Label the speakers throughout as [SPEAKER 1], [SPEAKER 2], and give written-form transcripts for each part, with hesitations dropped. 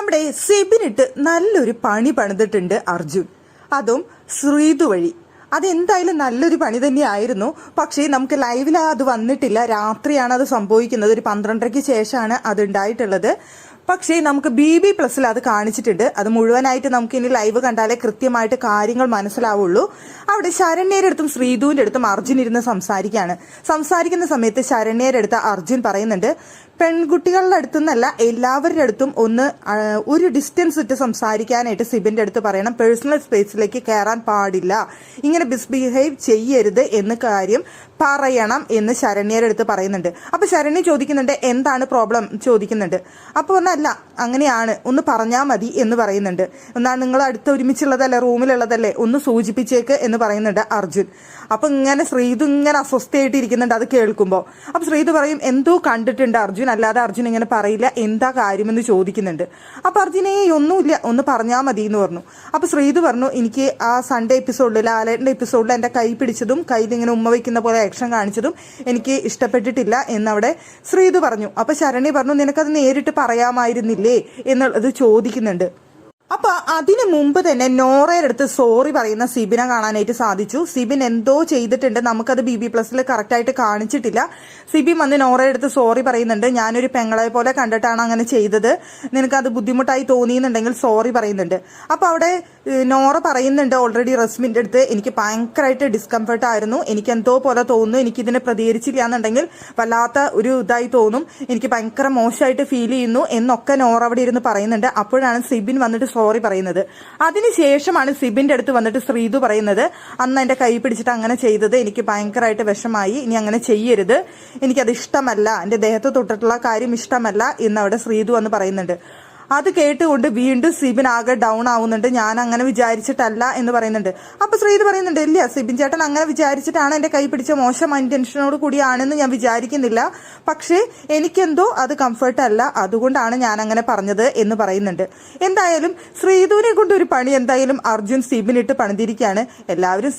[SPEAKER 1] നമ്മുടെ സിബിനിട്ട് നല്ലൊരു പണി പണിതിട്ടുണ്ട് അർജുൻ. അതും ശ്രീതു വഴി. അതെന്തായാലും നല്ലൊരു പണി തന്നെയായിരുന്നു. പക്ഷേ നമുക്ക് ലൈവിൽ അത് വന്നിട്ടില്ല. രാത്രിയാണ് അത് സംഭവിക്കുന്നത്. ഒരു 12:30-ക്ക് ശേഷമാണ് അത് ഉണ്ടായിട്ടുള്ളത്. പക്ഷേ നമുക്ക് BB+ അത് കാണിച്ചിട്ടുണ്ട്. അത് മുഴുവനായിട്ട് നമുക്ക് ഇനി ലൈവ് കണ്ടാലേ കൃത്യമായിട്ട് കാര്യങ്ങൾ മനസ്സിലാവുള്ളൂ. അവിടെ ശരണ്യയുടെ അടുത്തും ശ്രീധുവിന്റെ അടുത്തും അർജുൻ ഇരുന്ന് സംസാരിക്കുന്ന സമയത്ത് ശരണ്യയുടെ അടുത്ത് അർജുൻ പറയുന്നുണ്ട്, പെൺകുട്ടികളുടെ അടുത്തുനിന്നല്ല എല്ലാവരുടെ അടുത്തും ഒരു ഡിസ്റ്റൻസ് ഇട്ട് സംസാരിക്കാനായിട്ട് സിബിന്റെ അടുത്ത് പറയണം. പേഴ്സണൽ സ്പേസിലേക്ക് കയറാൻ പാടില്ല, ഇങ്ങനെ മിസ്ബിഹേവ് ചെയ്യരുത് എന്ന കാര്യം പറയണം എന്ന് ശരണ്യയുടെ അടുത്ത് പറയുന്നുണ്ട്. അപ്പൊ ശരണ്യ ചോദിക്കുന്നുണ്ട്, എന്താണ് പ്രോബ്ലം ചോദിക്കുന്നുണ്ട്. അപ്പൊ ഒന്നല്ല, അങ്ങനെയാണ്, ഒന്ന് പറഞ്ഞാൽ മതി എന്ന് പറയുന്നുണ്ട്. എന്നാൽ നിങ്ങൾ അടുത്ത് ഒരുമിച്ചുള്ളതല്ലേ, റൂമിലുള്ളതല്ലേ, ഒന്ന് സൂചിപ്പിച്ചേക്ക് എന്ന് പറയുന്നുണ്ട് അർജുൻ. അപ്പൊ ഇങ്ങനെ ശ്രീതു ഇങ്ങനെ അസ്വസ്ഥയായിട്ട് ഇരിക്കുന്നുണ്ട് അത് കേൾക്കുമ്പോൾ. അപ്പൊ ശ്രീതു പറയും, എന്തോ കണ്ടിട്ടുണ്ട് അർജുൻ, അല്ലാതെ അർജുൻ ഇങ്ങനെ പറയില്ല, എന്താ കാര്യമെന്ന് ചോദിക്കുന്നുണ്ട്. അപ്പൊ അർജുനെ ഒന്നുമില്ല, ഒന്ന് പറഞ്ഞാൽ മതി എന്ന് പറഞ്ഞു. അപ്പൊ ശ്രീതു പറഞ്ഞു, എനിക്ക് ആ സൺഡേ എപ്പിസോഡിൽ, ലാലേട്ടന്റെ എപ്പിസോഡിൽ എന്റെ കൈ പിടിച്ചതും കയ്യിൽ ഇങ്ങനെ ഉമ്മ വയ്ക്കുന്ന പോലെ ആക്ഷൻ കാണിച്ചതും എനിക്ക് ഇഷ്ടപ്പെട്ടിട്ടില്ല എന്നവിടെ ശ്രീതു പറഞ്ഞു. അപ്പൊ ശരണ്യ പറഞ്ഞു, നിനക്കത് നേരിട്ട് പറയാമായിരുന്നില്ലേ എന്നുള്ളത് ചോദിക്കുന്നുണ്ട്. അപ്പൊ അതിനു മുമ്പ് തന്നെ നോറയുടെ അടുത്ത് സോറി പറയുന്ന സിബിനെ കാണാനായിട്ട് സാധിച്ചു. സിബിൻ എന്തോ ചെയ്തിട്ടുണ്ട്, നമുക്കത് BB+ കറക്റ്റായിട്ട് കാണിച്ചിട്ടില്ല. സിബിൻ വന്ന് നോറയുടെ അടുത്ത് സോറി പറയുന്നുണ്ട്. ഞാനൊരു പെങ്ങളെ പോലെ കണ്ടിട്ടാണ് അങ്ങനെ ചെയ്തത്, നിനക്കത് ബുദ്ധിമുട്ടായി തോന്നിയെന്നുണ്ടെങ്കിൽ സോറി പറയുന്നുണ്ട്. അപ്പൊ അവിടെ നോറ പറയുന്നുണ്ട്, ഓൾറെഡി റസ്മിന്റെ അടുത്ത് എനിക്ക് ഭയങ്കരമായിട്ട് ഡിസ്കംഫർട്ട് ആയിരുന്നു, എനിക്ക് എന്തോ പോലെ തോന്നുന്നു, എനിക്കിതിനെ പ്രതികരിച്ചില്ല എന്നുണ്ടെങ്കിൽ വല്ലാത്ത ഒരു ഇതായി തോന്നും, എനിക്ക് ഭയങ്കര മോശമായിട്ട് ഫീൽ ചെയ്യുന്നു എന്നൊക്കെ നോറ അവിടെ ഇരുന്ന് പറയുന്നുണ്ട്. അപ്പോഴാണ് സിബിൻ വന്നിട്ട് സോറി പറയുന്നത്. അതിനുശേഷമാണ് സിബിന്റെ അടുത്ത് വന്നിട്ട് ശ്രീതു പറയുന്നത്, അന്ന് എന്റെ കൈ പിടിച്ചിട്ട് അങ്ങനെ ചെയ്തത് എനിക്ക് ഭയങ്കരമായിട്ട് വിഷമായി, ഇനി അങ്ങനെ ചെയ്യരുത്, എനിക്കത് ഇഷ്ടമല്ല, എന്റെ ദേഹത്ത് തൊട്ടിട്ടുള്ള കാര്യം ഇഷ്ടമല്ല എന്നവിടെ ശ്രീതു വന്ന് പറയുന്നുണ്ട്. അത് കേട്ടുകൊണ്ട് വീണ്ടും സിബിൻ ആകെ ഡൗൺ ആവുന്നുണ്ട്. ഞാൻ അങ്ങനെ വിചാരിച്ചിട്ടല്ല എന്ന് പറയുന്നുണ്ട്. അപ്പൊ ശ്രീതു പറയുന്നുണ്ട്, ഇല്ല, സിബിൻ ചേട്ടൻ അങ്ങനെ വിചാരിച്ചിട്ടാണ് എന്റെ കൈ പിടിച്ച മോശം ഇന്റൻഷനോട് കൂടിയാണെന്ന് ഞാൻ വിചാരിക്കുന്നില്ല, പക്ഷേ എനിക്കെന്തോ അത് കംഫർട്ട് അല്ല, അതുകൊണ്ടാണ് ഞാൻ അങ്ങനെ പറഞ്ഞത് എന്ന് പറയുന്നുണ്ട്. എന്തായാലും ശ്രീതുവിനെ കൊണ്ട് ഒരു പണി എന്തായാലും അർജുൻ സിബിനിട്ട് പണിതിരിക്കുകയാണ്. എല്ലാവരും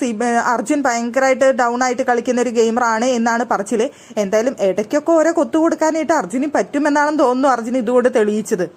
[SPEAKER 1] അർജുൻ ഭയങ്കരമായിട്ട് ഡൗൺ ആയിട്ട് കളിക്കുന്ന ഒരു ഗെയിമറാണ് എന്നാണ് പറച്ചില്. എന്തായാലും ഇടയ്ക്കൊക്കെ ഓരോ കൊത്തു കൊടുക്കാനായിട്ട് അർജുന് പറ്റുമെന്നാണെന്ന് തോന്നുന്നു അർജുൻ ഇതുകൊണ്ട് തെളിയിച്ചത്.